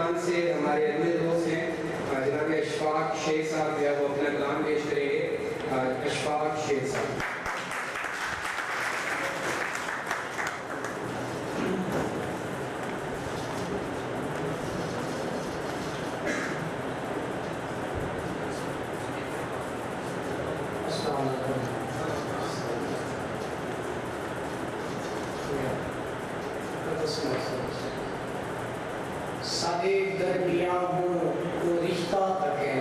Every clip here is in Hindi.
पाकिस्तान से हमारे अगले दोस्त हैं जनाब अशफाक शेख साहब जो है वो अपना कलाम पेश करेंगे। अशफाक शेख साहब। सारे दरमियां हो तो रिश्ता तक है,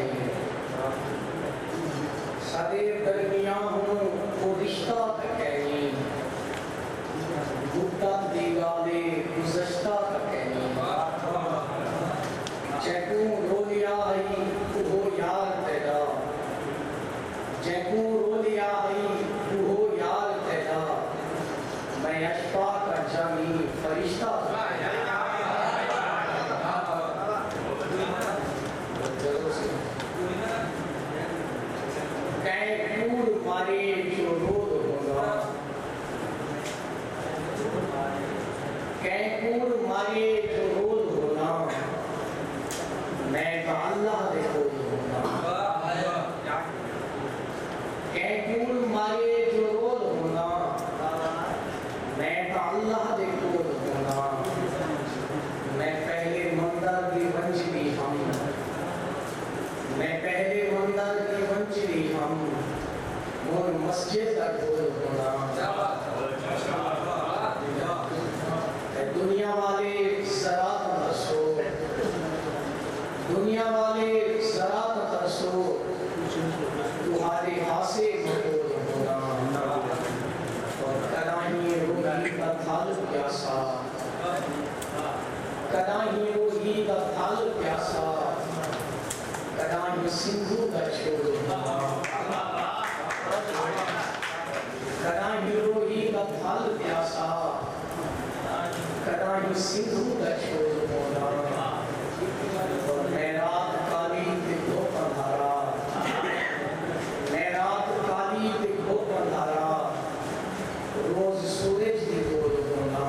सारे दरमियां हो तो रिश्ता तक है, गुप्ता दीवाले गुज़श्ता तक है, जैकू रोलिया आई वो यार तेरा, जैकू रोलिया आई वो यार तेरा, मैं अशफाक का जानी फरिश्ता कैकूर मारे जो रोद होना, कैकूर मारे जो रोद होना, मैं तो अल्लाह दे कोई होना, कैकूर मारे जो रोद होना, मैं तो अल्लाह दे कोई होना, मैं पहले मंदर की वंजली हम, मैं पहले मंदर की वंजली हम, मोर मस्जिद का ढोल होना, दुनिया वाले जरा तरसो, दुनिया वाले जरा तरसो, तुम्हारे हासे मटोल होना, और कदाही रोही का थाल प्यासा, कदाही रोही का थाल प्यासा, कदाही सिंधु का छोड़ होना, कदाही रोही का थाल प्यासा, कदाही सिंधु का छोड़ होना, और मैं रात काली दिखो पंधारा, मैं रात काली दिखो पंधारा, रोज सूरज दिखो होना,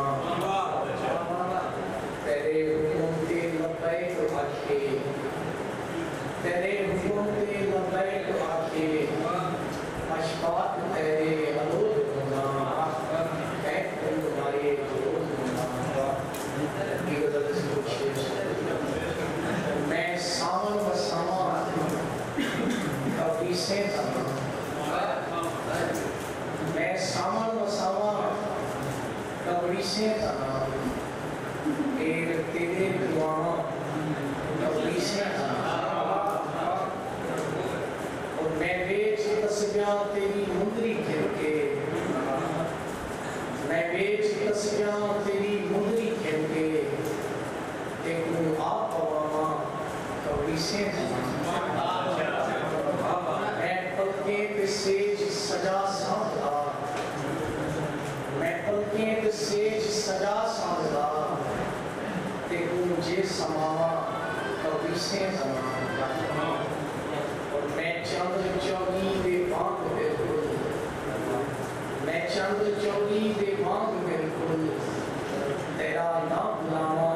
तेरे हुक्म के लबैक आखे, तेरे हुक्म के लबैक आखे, अशफाक तेरे अलोद होना, कैकूर मारे जो होना, मैं सावन व सावन कभी से तना, मैं सावन व सावन कभी से तना, तेरे दुआओं कभी से तना, और मैं बेच तस्बियां तेरी मुंदरी खेल के, मैं बेच तस्बियां तेरी मुंदरी खेल के, देखूं आप पवामा कभी से मैं पलके पे सेज सजा सांभला, मैं पलके पे सेज सजा सांभला, देखूं मुझे समावा कभी से और मैं चंद्र चौगी दे बांग बिल्कुल, मैं चंद्र चौगी दे बांग बिल्कुल, तेरा ना बुलावा